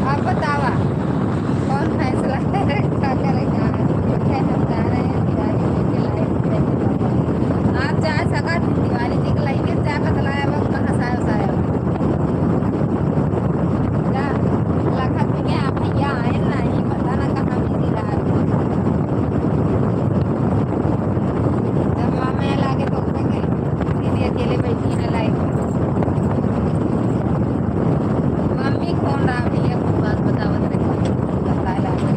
आप बतावा कौन फैसला है क्या करेगा। क्या हम जा रहे हैं दिवाली के लाइव पे। आप जा सका दिवाली जी के लाइव जा बतलाया वक्त कहाँ साया साया जा लखत में आप भैया आए ना ही पता ना कहाँ बिजी रहा। जब मामे लागे तो उसमें गई दीदी अकेले बैठी है लाइव में। मम्मी कौन रहा भैया कुछ बात बतावत रही बताए लागे।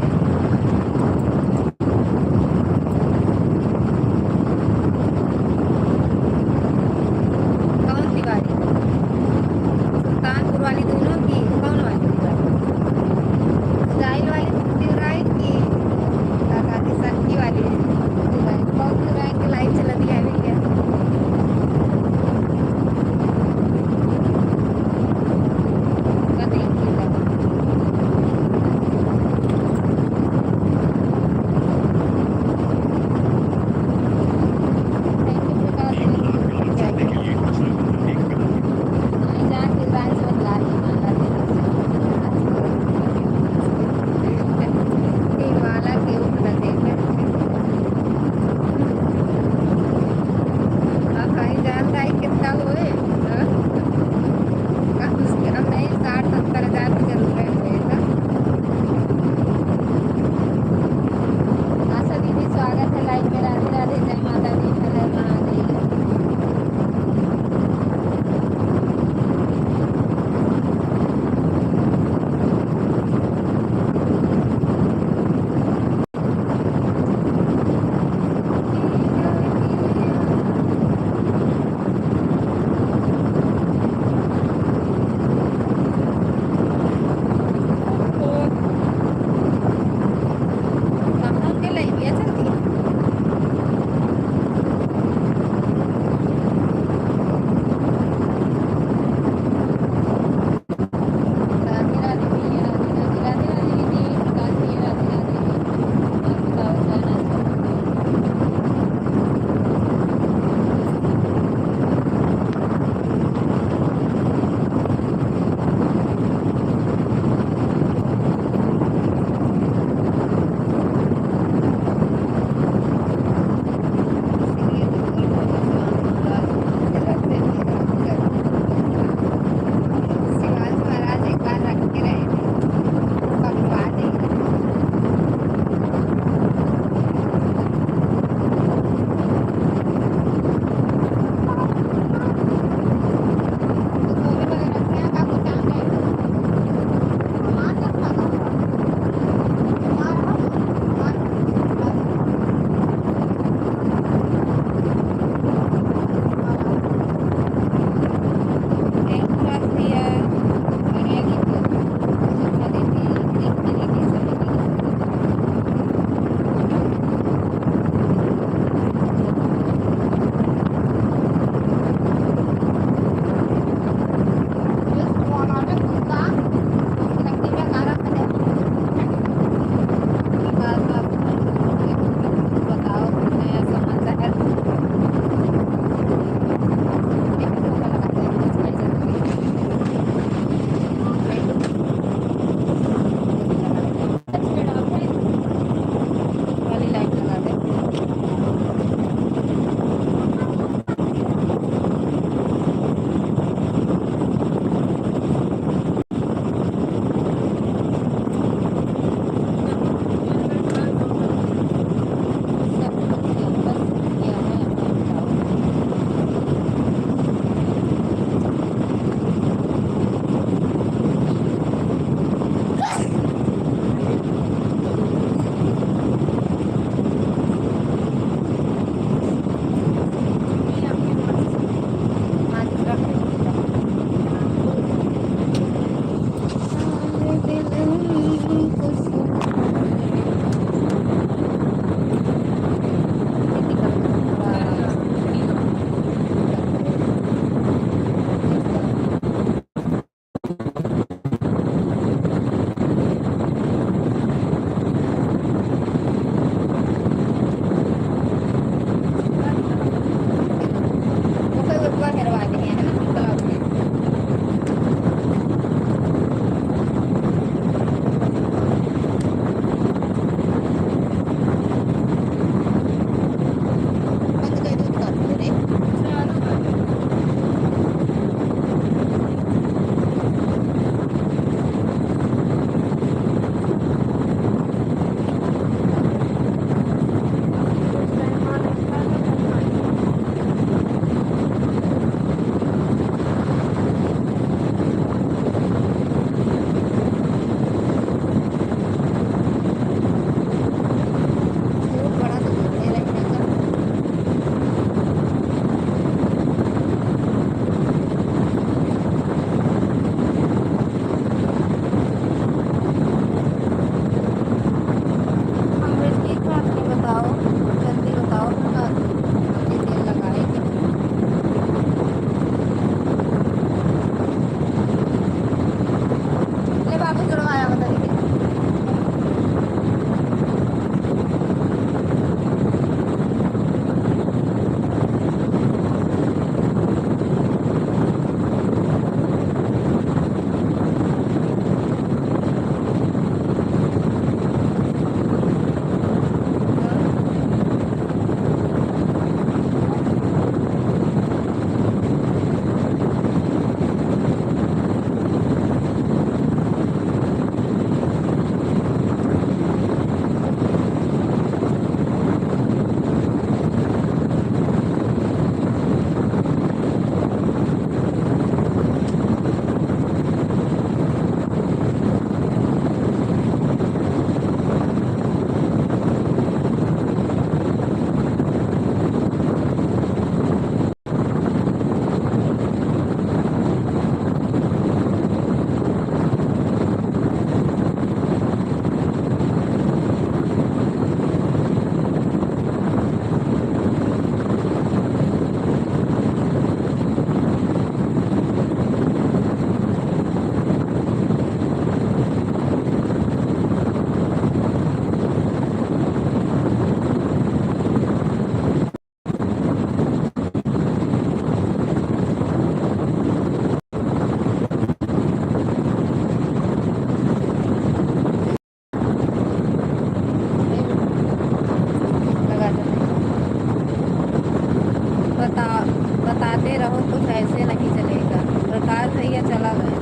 भैया चला गया।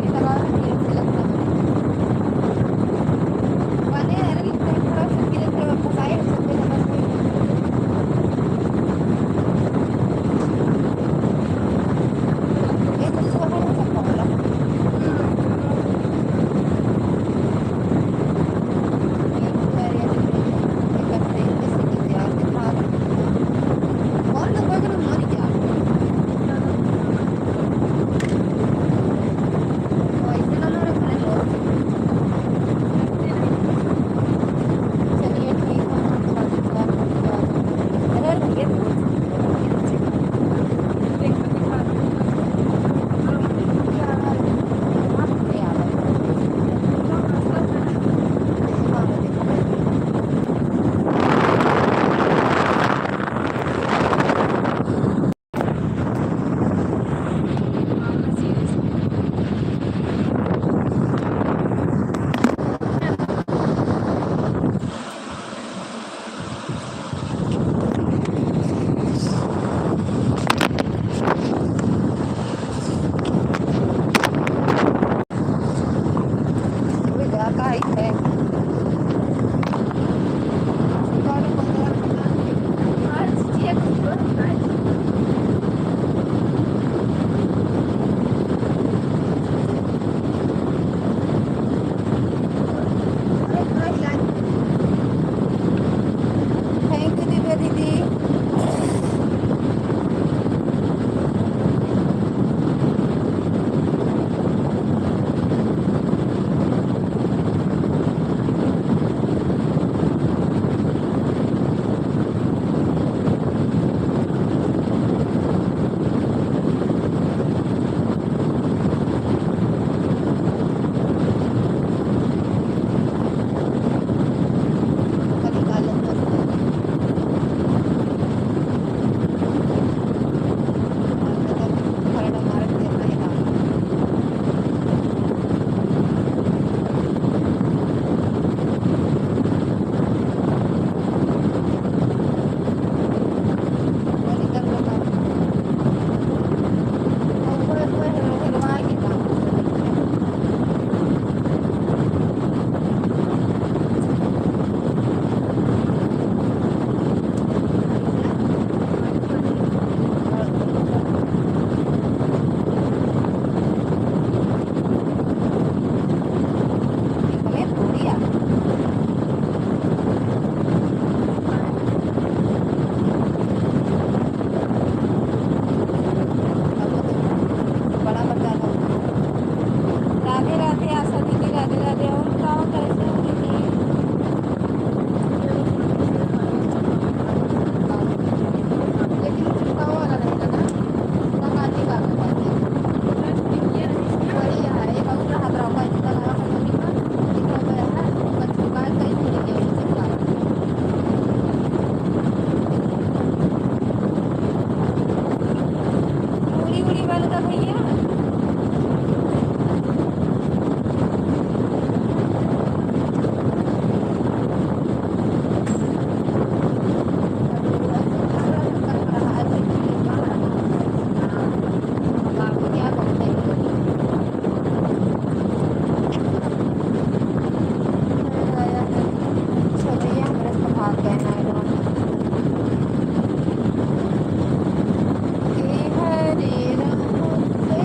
ये लगा ये से लगता है वाले यार लिखते हैं थोड़ा सा किले पे वापस आए सबके नंबर पे ये तो सुबह हो सकता होगा ये खैर ये करते हैं जैसे कि यार दिखा और ना कोई ना मर गया वैसे ना मेरे अपने दोस्त चलिए ठीक है अरे ये काय है थैंक यू दिव्या दीदी राधे राधे आशा दीदी राधे राधे और बताओ कैसे हो दीदी लेकिन चिपका वाला रहेगा ना लगाने का बढ़िया है एक और हाथ रखा है इसका लगा कंपनी का एक हो गया है बच्चों का कहीं नहीं गया चिपका उड़ी उड़ी वाले का भैया हरे राम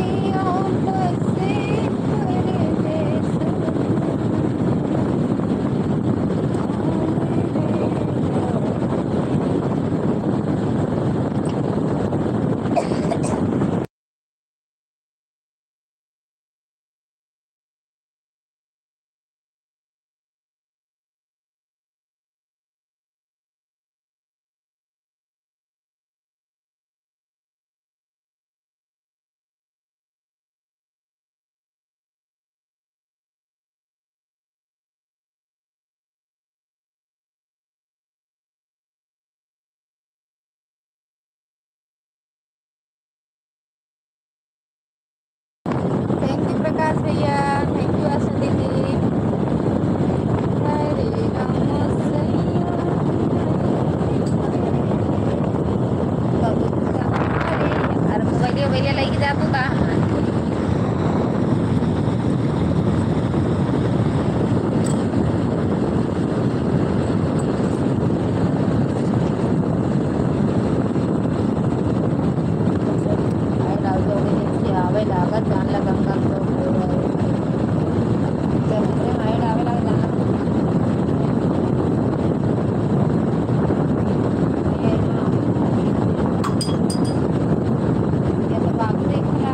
मिल जा तो कहाँ। आवे लागत जान लगा कम तो हाइट आवे लगा जान ये तो बाबू देख रहा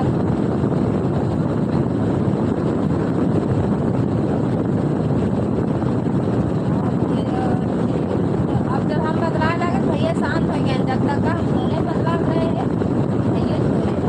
अब जब हम बदलाए लगे भैया शांत हो गए जब तक हम सोने बदला रहे हैं भैया सो रहे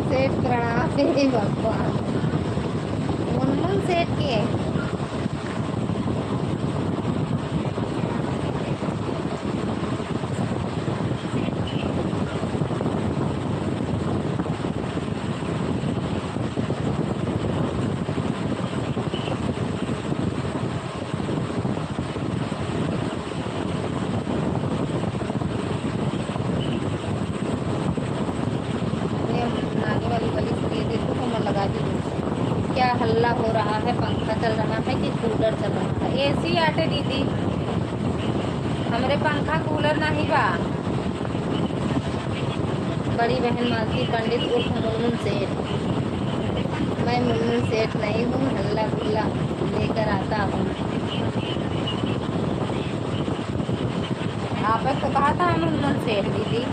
सेठ प्रणाम भगवान मुनमुन सेठ के क्या हल्ला हो रहा है। पंखा चल रहा है कि कूलर चल रहा है। एसी आटे दीदी हमरे पंखा कूलर नहीं बा। बड़ी बहन मालती पंडित उर्फ मुनमुन सेठ। मैं मुनमुन सेठ नहीं हूँ, हल्ला गुल्ला लेकर आता हूँ। आपने तो कहा था मुनमुन सेठ दीदी।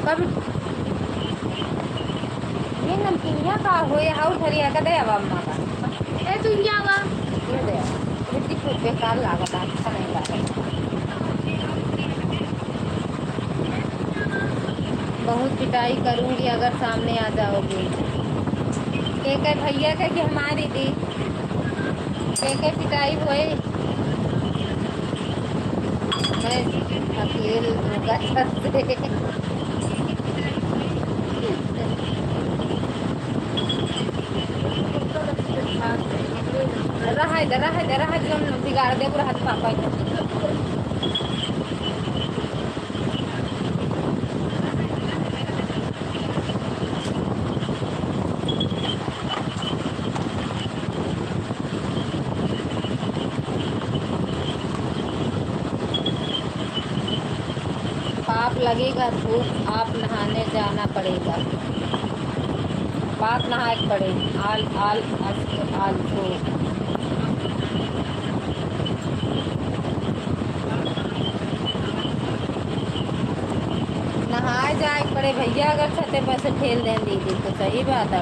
कब ये नमकीनिया का हो या और धरिया का दे अब अम्मा का ए तू क्या वा ये दे इतनी कुछ बेकार लागत अच्छा नहीं लागत। बहुत पिटाई करूंगी अगर सामने आ जाओगे। के भैया का कि हमारी दी के पिटाई हुए मैं अकेले रहा जो बिगाड़ दे पूरा हाथ पापा पाप लगेगा धूप आप नहाने जाना पड़ेगा। पाप नहाए पड़े आल आल आल धूप नहाए जाए पड़े भैया। अगर छते पर से ठेल दें दीदी तो सही बात है।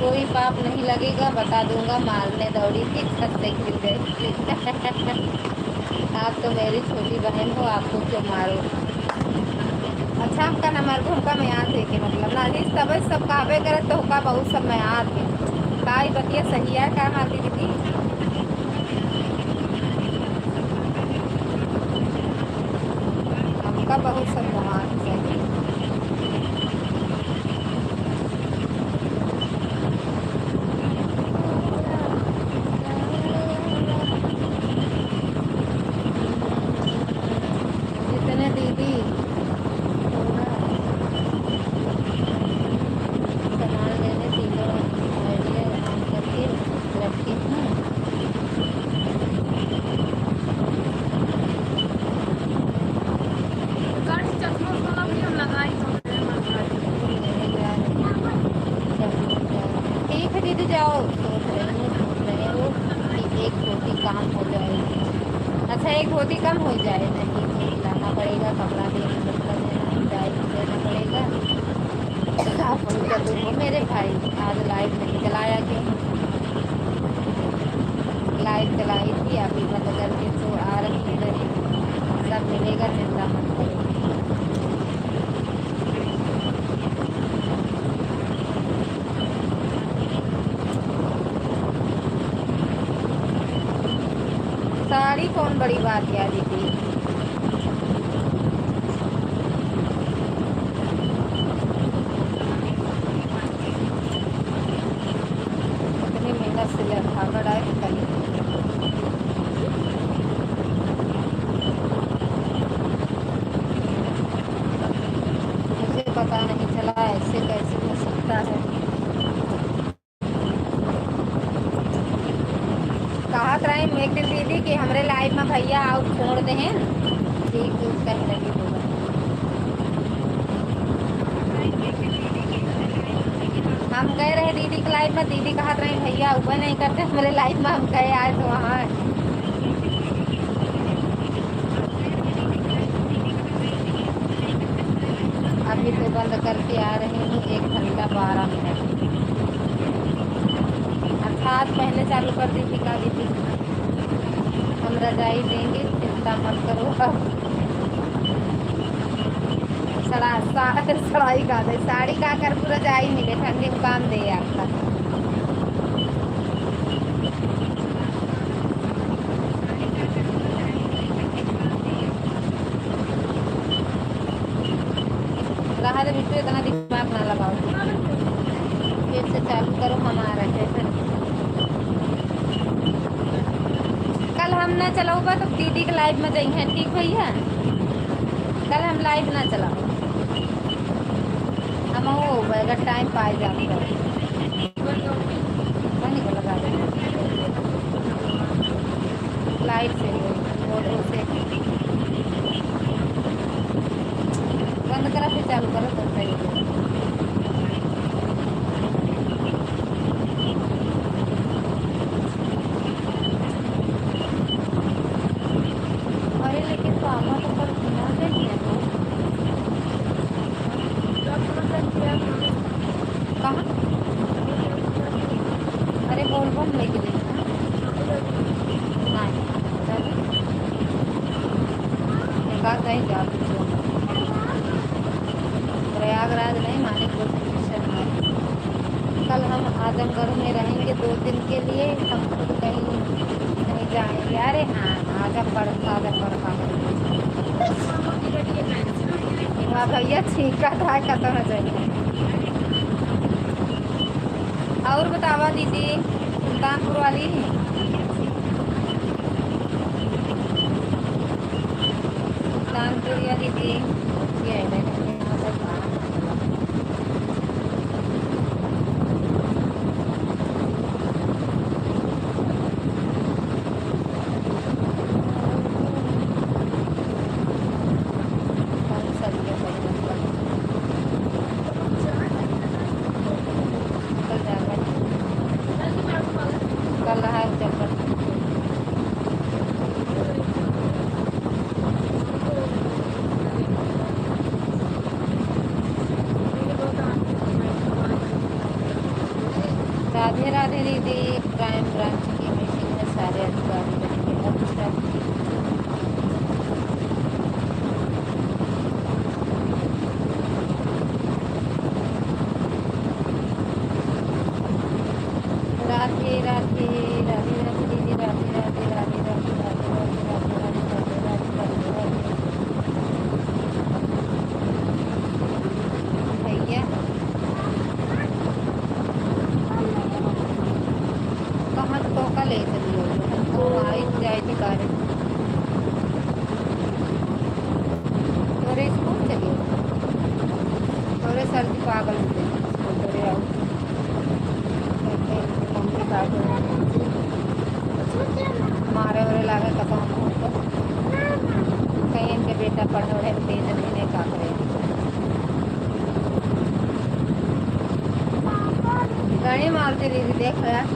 कोई पाप नहीं लगेगा बता दूंगा। मारने दौड़ी थी छत से गिर गई। आप तो मेरी छोटी बहन हो, आपको क्यों मारो। अच्छा हमका नंबर हमका मैं याद दे के मतलब ना जी सब काबे करे तो हुका बहुत सब मैं याद के काई बतिया सही है क्या मारती दीदी। हमका बहुत सब महान सही हो जाए, नहीं तो लाना पड़ेगा कपड़ा देना, कपड़ा देना, जाए देना पड़ेगा। आप क्या देखो मेरे भाई, आज लाइट नहीं चलाया क्यों? लाइट चलाई थी, अभी बंद करके तो आ रही है। सब मिलेगा, चिंता मत करो। साड़ी कौन बड़ी बात यार दीदी, इतनी मेहनत से धागा डाल करी। मुझे पता नहीं चला ऐसे कैसे हो सकता है। कहा रहे एक दिन दीदी कि हमरे लाइफ में भैया आओ छोड़ दे हैं, ठीक कह रही होगा। हम गए रहे दीदी की लाइफ में, दीदी कहा रहे भैया ऊपर नहीं करते हमारे लाइफ में, हम गए आए तो वहाँ अभी तो बंद करके आ रही हूँ 1 घंटा 12 मिनट। अर्थात पहले चालू कर दी थी का दीदी, हम रजाई देंगे चिंता मत करो। अब सड़ाई का दे, साड़ी का कर पूरा रजाई मिले, ठंडी में काम दे आपका। रहा दे बिट्टू, इतना दिमाग ना लगाओ, फिर से चालू करो हमारा जैसे। कल हम ना चलाओगा तो दीदी के लाइव में जाएंगे, ठीक भैया? कल हम लाइव ना चलाओ, हम वो अगर टाइम पाए जाते पानी को लगा दें लाइट से, फोटो से बंद करा फिर चालू करो तो सही है। अरे लेकिन पापा तो पर बिना देखिए तो कहाँ, अरे बोल बोल लेके देखना नहीं चलो कहीं जा, प्रयागराज नहीं माने को। कल हम आजमगढ़ में रहेंगे 2 दिन के लिए, हम खुद कहीं नहीं जाएंगे। अरे हाँ आजमगढ़ का हाँ भैया ठीक था, खत्म हो जाएगा। और बतावा दीदी, सुल्तानपुर वाली सुल्तानपुर या दीदी ये है राधे राधे दीदी, प्राइम ब्रांच की मीटिंग में सारे अधिकारी रहेंगे। अच्छा राधे राधे राधे राधे दीदी, राधे राधे राधे राधे राधे राधे राधे राधे राधे राधे राधे भैया कहाँ तो का ले चलिए तो आई जाए थी कार तोरे स्कूल चलिए, तोरे सर्दी पागल होते तोरे आओ मम्मी पागल मारे वरे लागे कपाम कहीं इनके बेटा पढ़ रहे तेज नहीं का करे गणी मारती दीदी देख यार।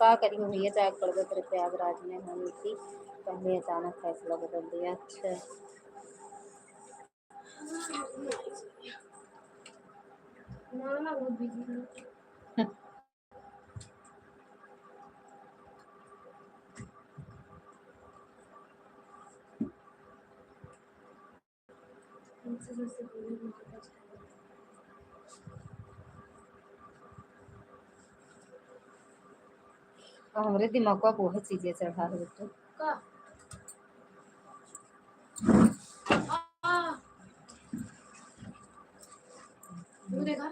क्या करी भैया, चाय पड़ गए तेरे प्रयागराज में होनी थी, पहले अचानक फैसला बदल दिया। अच्छा ना बहुत बिजी हमारे दिमाग को बहुत चीजें चढ़ा है बेटा। का तू देखा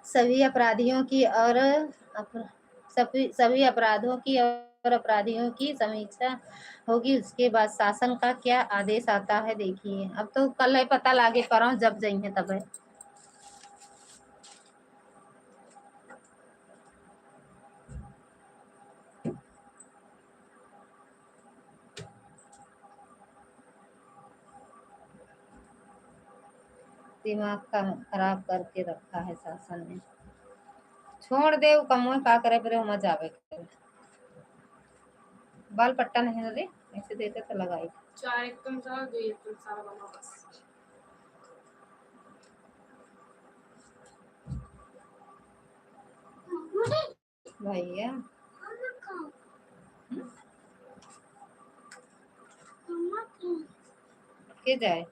सभी अपराधियों की और सभी अपराधों की और अपराधियों की समीक्षा होगी, उसके बाद शासन का क्या आदेश आता है देखिए। अब तो कल है पता लागे पर जब जाइए तब है। दिमाग का खराब करके रखा है शासन ने। छोड़ दे वो कमोए का करे पर मजा आवे। बाल पट्टा नहीं रे, ऐसे देते तो लगाई। चार एकदम सारा दो एकदम सारा बना बस। भैया के जाए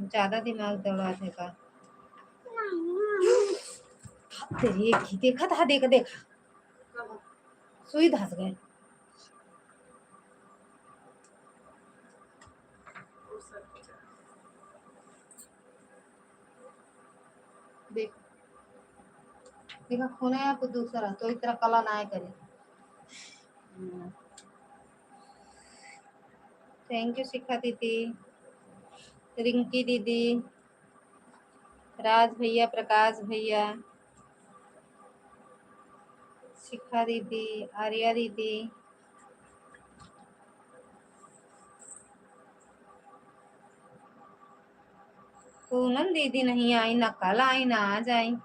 ज्यादा दिमाग दौड़ा थे का तेरी एक ही देखा था, देख देख सुई धस गए। देख देखा खून है आपको दूसरा तो इस तरह कला ना करे। थैंक यू शिखा दीदी, रिंकी दीदी, राज भैया, प्रकाश भैया, शिखा दीदी, आर्या दीदी, पूनम दीदी नहीं आई ना, कल आई ना आज आई,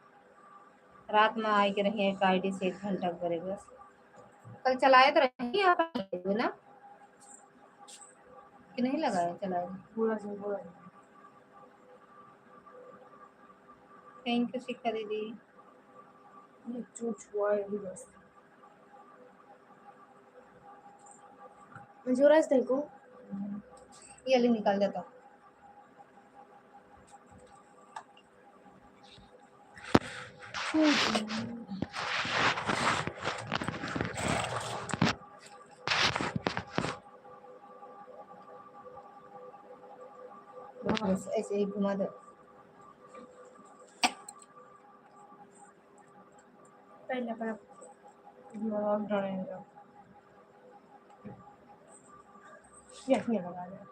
रात में आई के रही एक आईडी से 1 घंटा करे बस। कल चलाए तो रही आप ना कि नहीं लगाया, चलाए पूरा से पूरा। थैंक यू शिखा दीदी। ये चूच हुआ है भी बस। मंजूराज देखो ये ले निकाल देता। बस ऐसे ही घुमा दो। पहले पर लॉक डालेंगे ये लगा दे।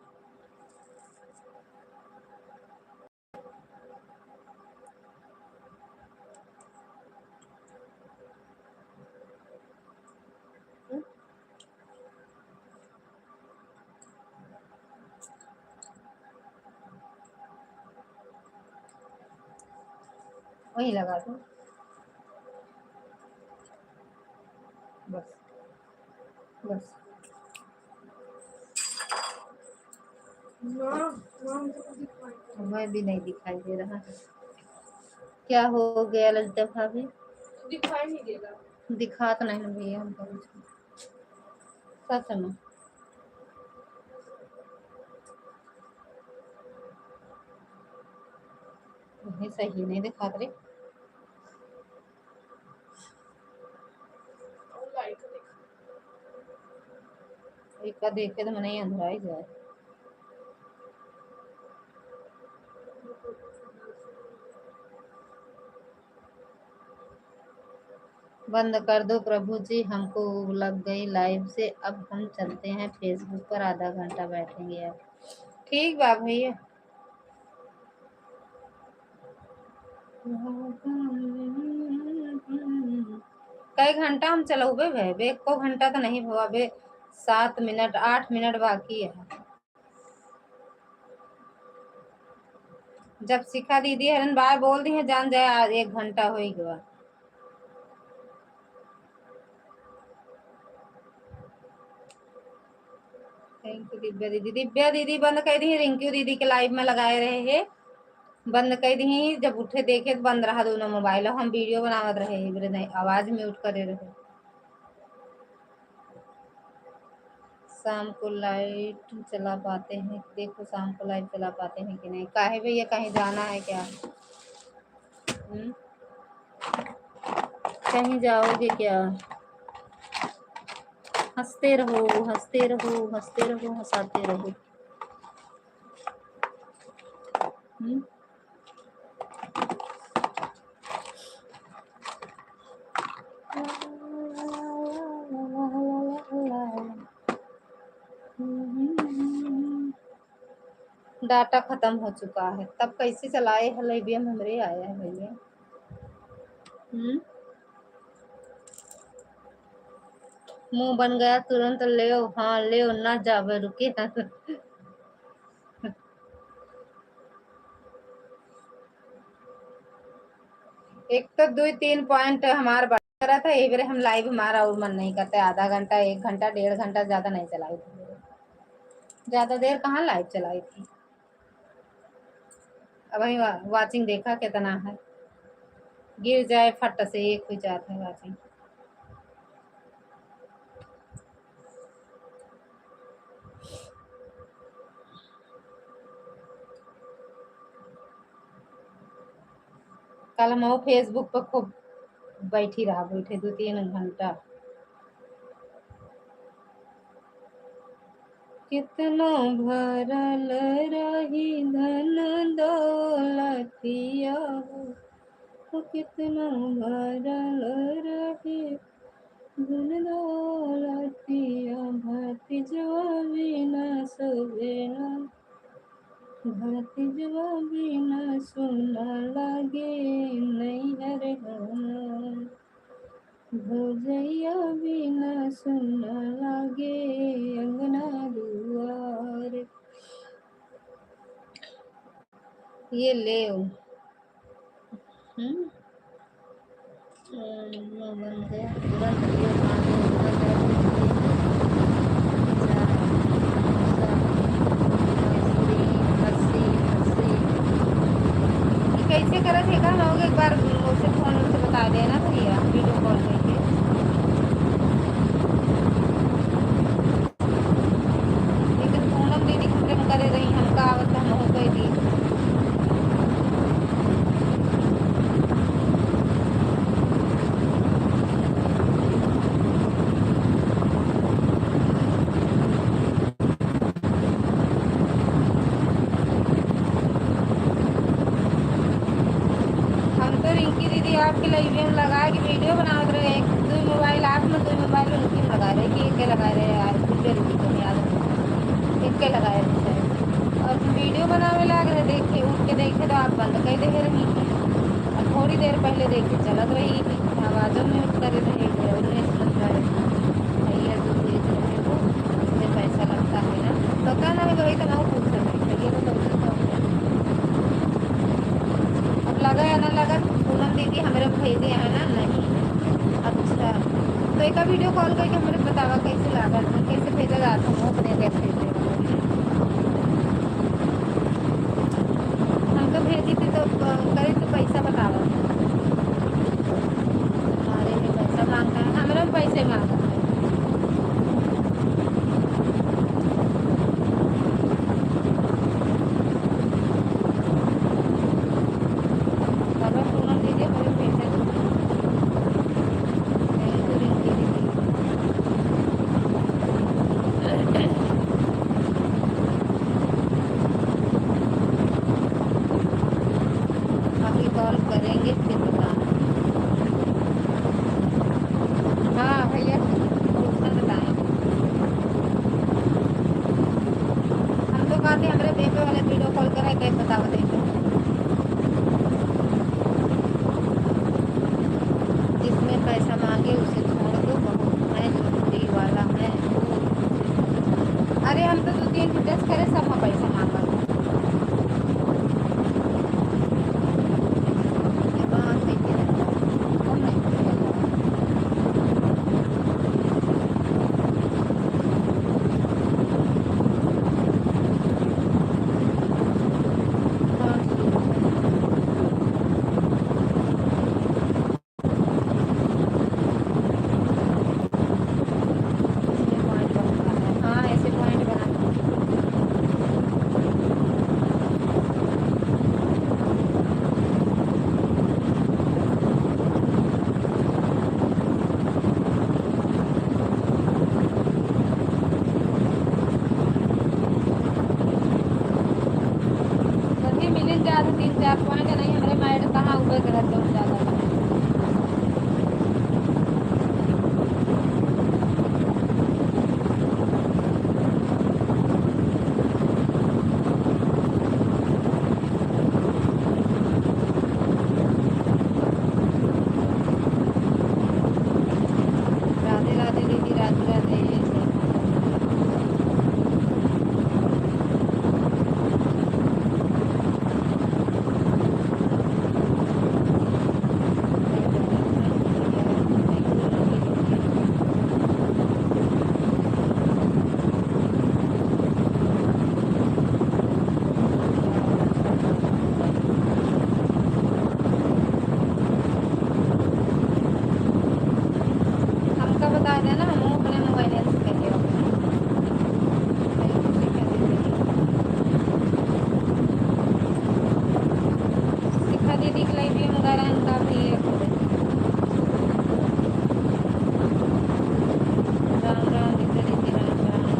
वही लगा दो बस बस। ना ना मुझे कुछ दिखाई मैं भी नहीं दिखाई दे रहा है। क्या हो गया ललिता भाभी? दिखाई नहीं देगा। दिखा तो नहीं भैया हमको कुछ। सच में नहीं, सही नहीं दिखा रहे। और लाइट को देखा। एक का देखे तो मैंने अंधेरा ही जाए। बंद कर दो प्रभु जी, हमको लग गई लाइव से। अब हम चलते हैं फेसबुक पर, आधा घंटा बैठेंगे यार। ठीक बा भैया। कई घंटा हम चलोगे भे बे? को घंटा तो नहीं हुआ बे, 7 मिनट 8 मिनट बाकी है। जब शिखा दीदी हरन बार बोल दी है जान जाए, आज 1 घंटा हो ही गया। थैंक यू दिव्या दीदी। दिव्या दीदी बंद कर दी, रिंकू दीदी के लाइव में लगाए रहे है, बंद कर दी। जब उठे देखे तो बंद रहा दोनों मोबाइल। हम वीडियो बनावत रहे, नहीं आवाज म्यूट करे रहे। शाम को लाइट चला पाते हैं? देखो शाम को लाइट चला पाते हैं कि नहीं। काहे भैया कहीं जाना है क्या? कहीं जाओगे क्या? हंसते रहो हंसते रहो हंसते रहो हंसाते रहो। डाटा खत्म हो चुका है, तब कैसे चलाए है लाइव? हमरे आया है भैया। मुंह बन गया तुरंत ले। हाँ ले ना जावे, रुके ना। एक तो 2-3 पॉइंट हमारा बढ़ रहा था, एक बार हम लाइव हमारा और मन नहीं करता। आधा घंटा 1 घंटा 1.5 घंटा ज्यादा नहीं चलाई थी, ज्यादा देर कहाँ लाइव चलाई थी। अब वही वाचिंग देखा कितना है, गिर जाए फट से एक हो जाता है वाचिंग। कल हम फेसबुक पर खूब बैठी रहा, बैठे 2-3 घंटा। कितना भरल रही धन दौलतिया हो, कितना भरल रही धन दौलतिया। भरती जवा बिना सोवेला, भरती जवा बिना सुना लागे नैहर हमार। भोजैया बिना सुना लागे अंगना दुआर। ये ले बन गया तुरंत लियो। कैसे करा थे का लोग? एक बार उसे फोन से बता देना भैया, वीडियो कॉल करके। लेकिन पूनम दीदी कंप्लेन करे रही, हमका आवत हम हो गई थी। आपके लाइव में लगा के वीडियो बना रहे, एक दो मोबाइल आप में, 2 मोबाइल उनकी में लगा रहे कि एक के लगा रहे यार, को याद एक के लगाए रहे। और वीडियो बनावे लग रहे, देखे उठ के देखे तो आप बंद कर दे रही थी। और थोड़ी देर पहले देखे चलत रही थी, आवाज़ों में उठ कर रहे भैया जो भेज रहे हो उसमें पैसा लगता है ना, तो कहना है वही तो मैं पूछ रही भैया तो। अब लगा या ना लगा, पूनम दीदी हमारे भेजे है ना? नहीं। अच्छा तो एक वीडियो कॉल करके हमारे बतावा कैसे लगा, कैसे भेजा जाता हूँ अपने कैसे। भेजी थी तो करे तो पैसा बतावा। हमारे में पैसा मांगता है, हमारे में पैसे मांगा है। बाबा पूनम दीजिए हमें पैसे दो। नहीं तो रिंकी दीदी। अभी कॉल करेंगे फिर बताना। हाँ भैया पूछना बताएं। हम तो कहते हमारे बेबे वाले वीडियो कॉल कराए कहीं बताओ देखो। जिसमें पैसा मांगे उसे छोड़ दो, बहुत है चोरी वाला है। अरे हम तो 2-3 टच करे सब में पैसा मांगा। हाँ ठीक है, कम नहीं करेगा। हाँ ठीक है, इसमें पॉइंट बनता है। हाँ ऐसे पॉइंट बना। वही मिले ज़्यादा 3-4 पॉइंट नहीं हमारे माइंड कहाँ ऊपर करत तो ज़्यादा। राधे राधे दीदी, राधे राधे। हमका बता देना, हम अपने मोबाइल से करिए। शिखा दीदी के लिए भी मंगा इनका भी राम राम दीदी, दीदी राम राम।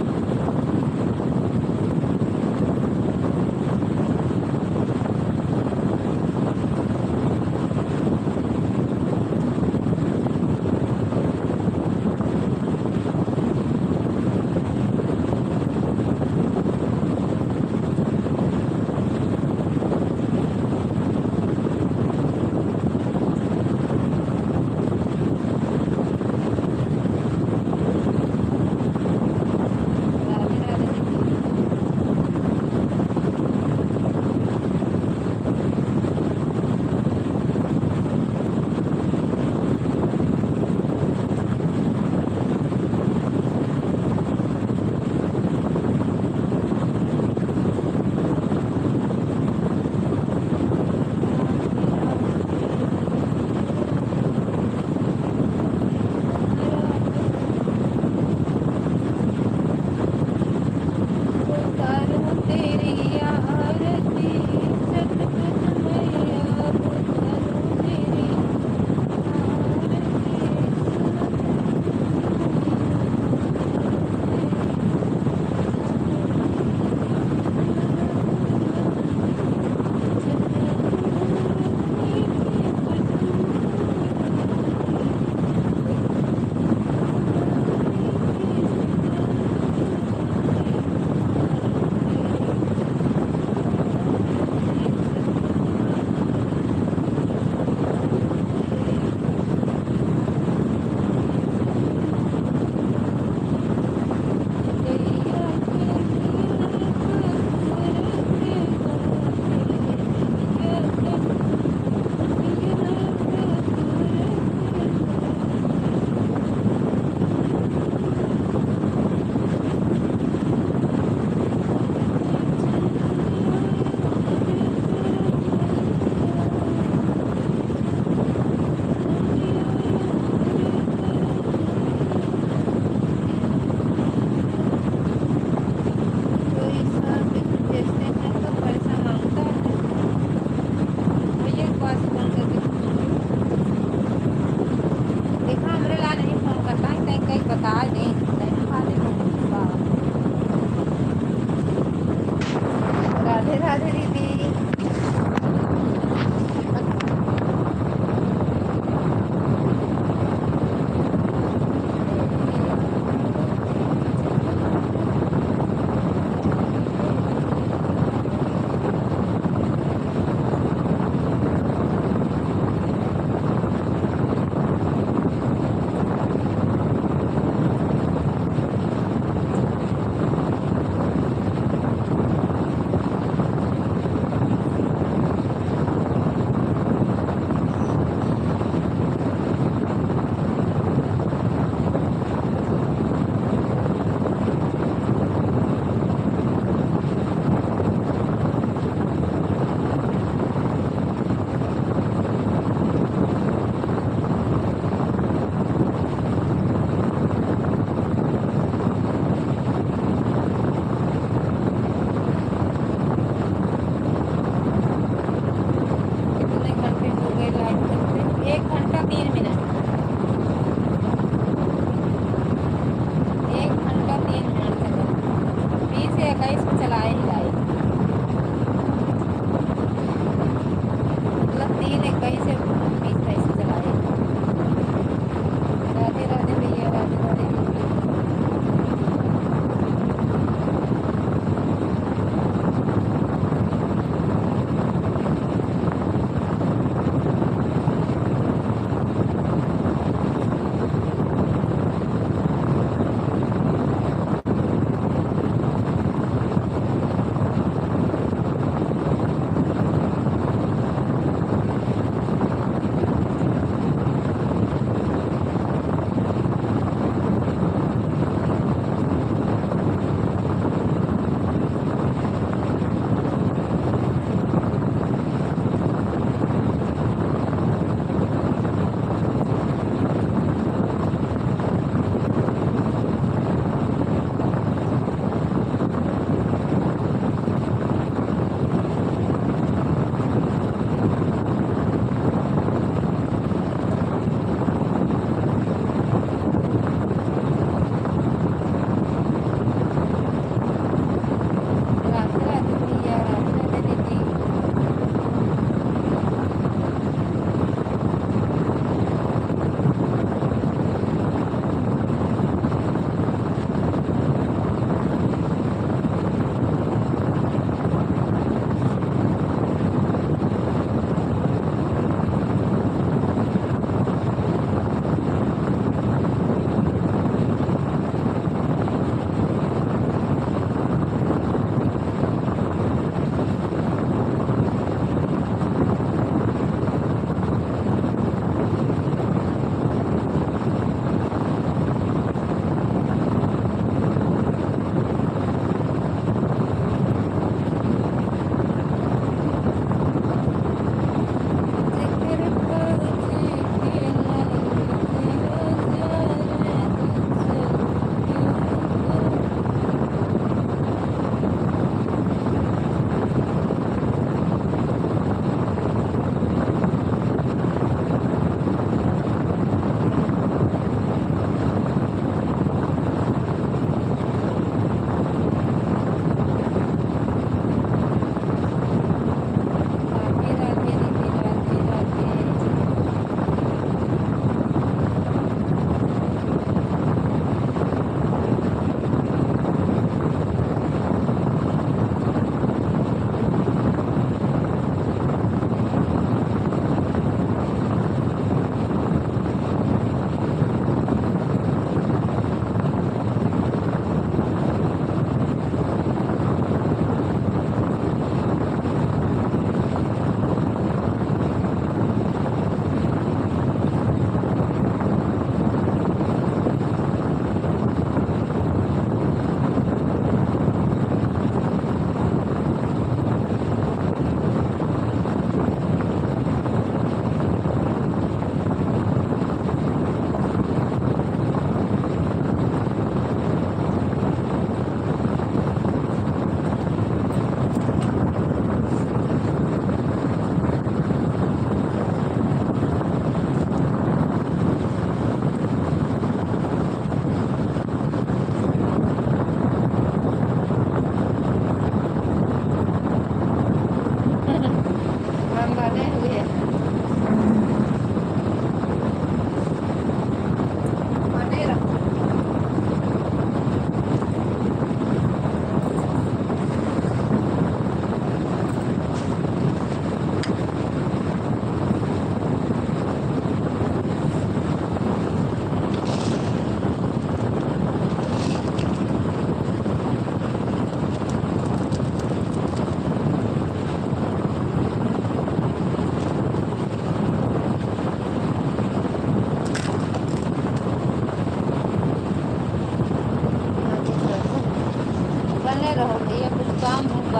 दिखा दे नहीं दिखा दे वाह। राधे राधे दीदी।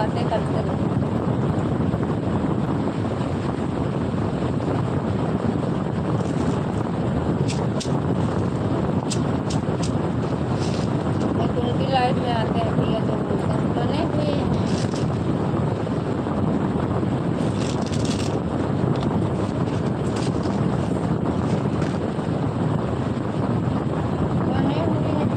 बातें करते रहो। एक उनकी लाइफ में आते हैं भैया तो बोलते हैं बने हुए हैं, बने हुए हैं।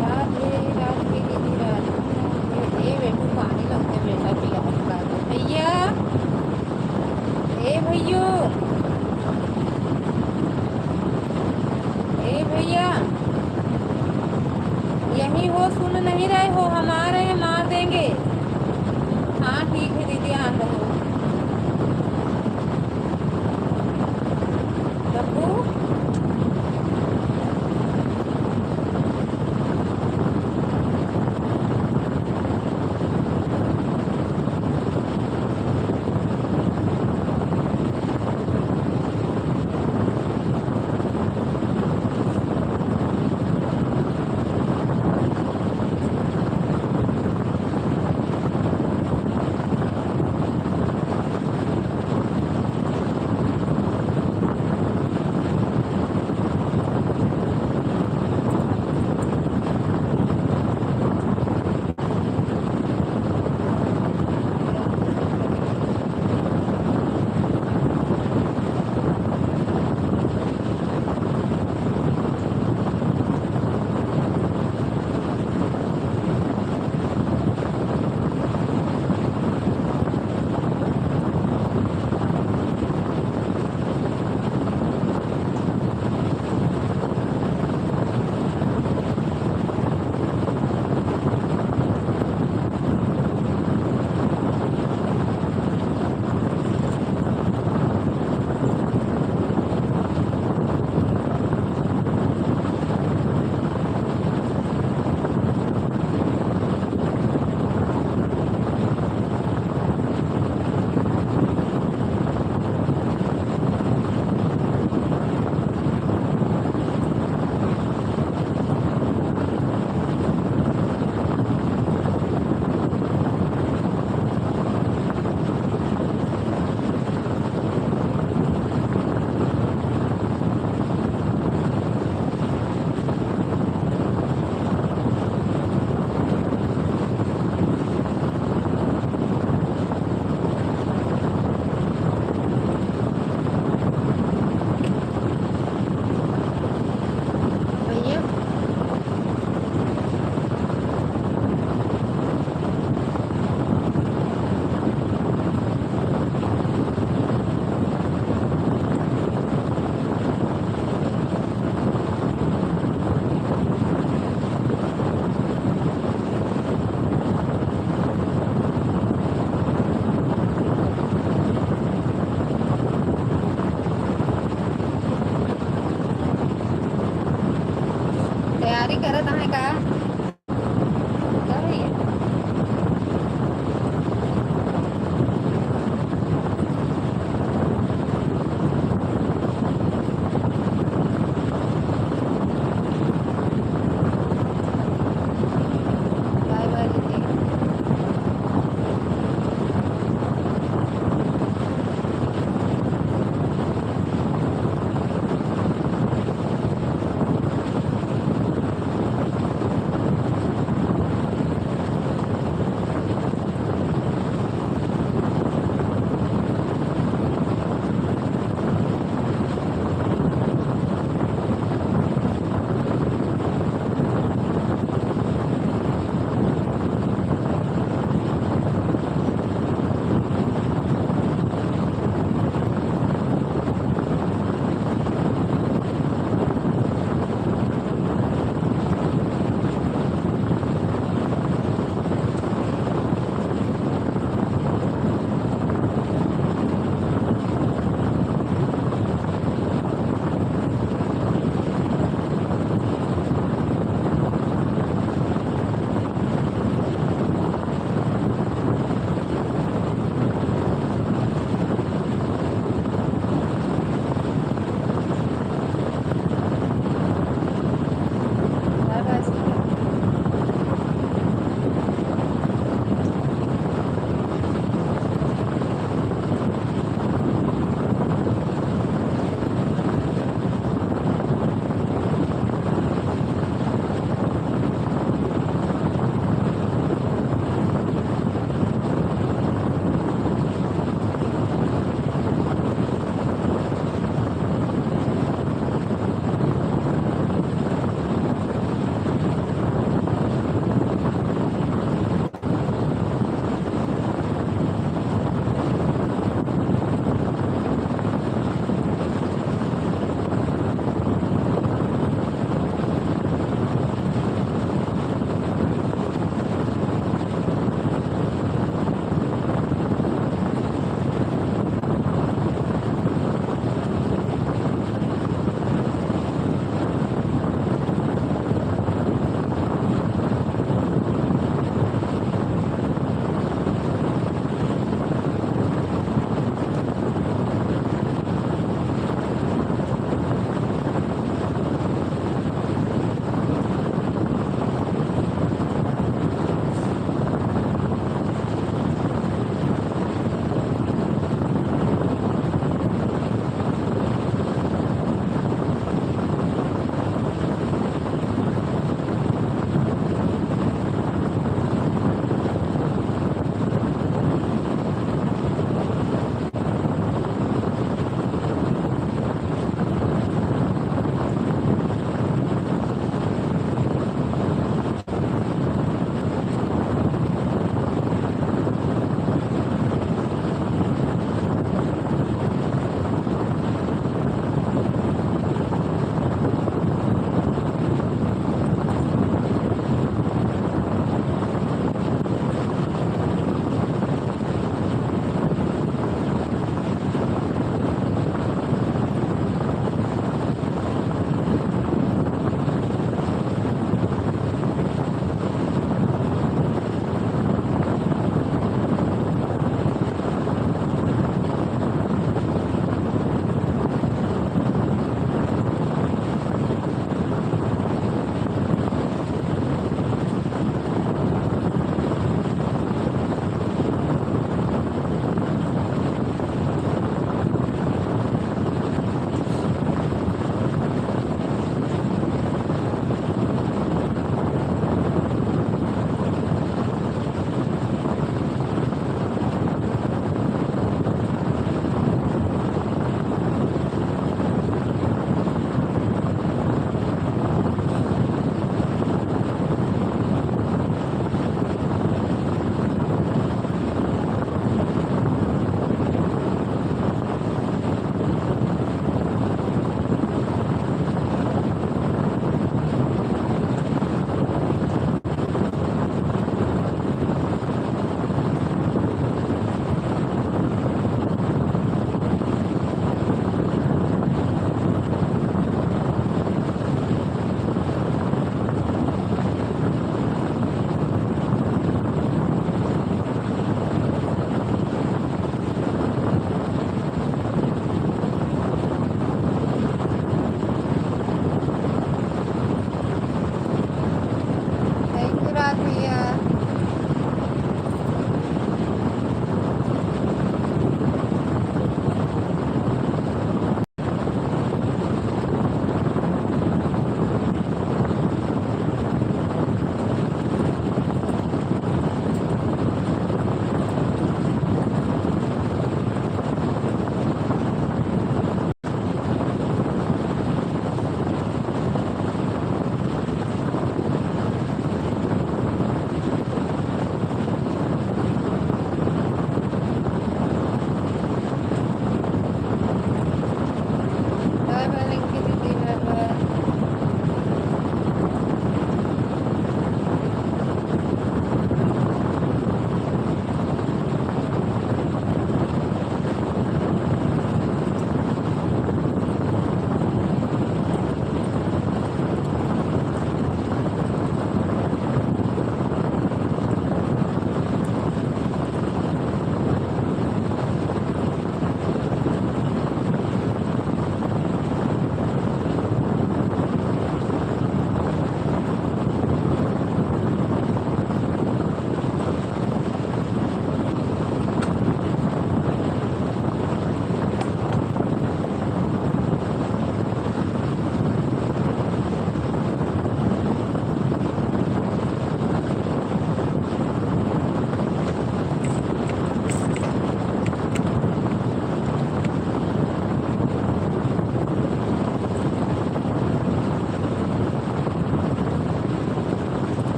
राधे राधे दीदी राधे। ये बेटू पानी लगते बेटा पिया भैया, ए भैयो, ए भैया, यही हो, सुन नहीं रहे हो, हम आ रहे हैं, मार देंगे। हाँ ठीक है दीदी, आ रहो। बब्बू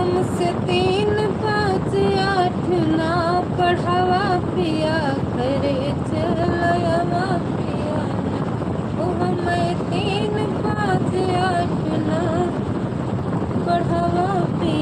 हमसे 3, 5, 8 ना पढ़ावा पिया करे चलवा पिया ओ हमें 3, 5, 8 ना पढ़ावा पिया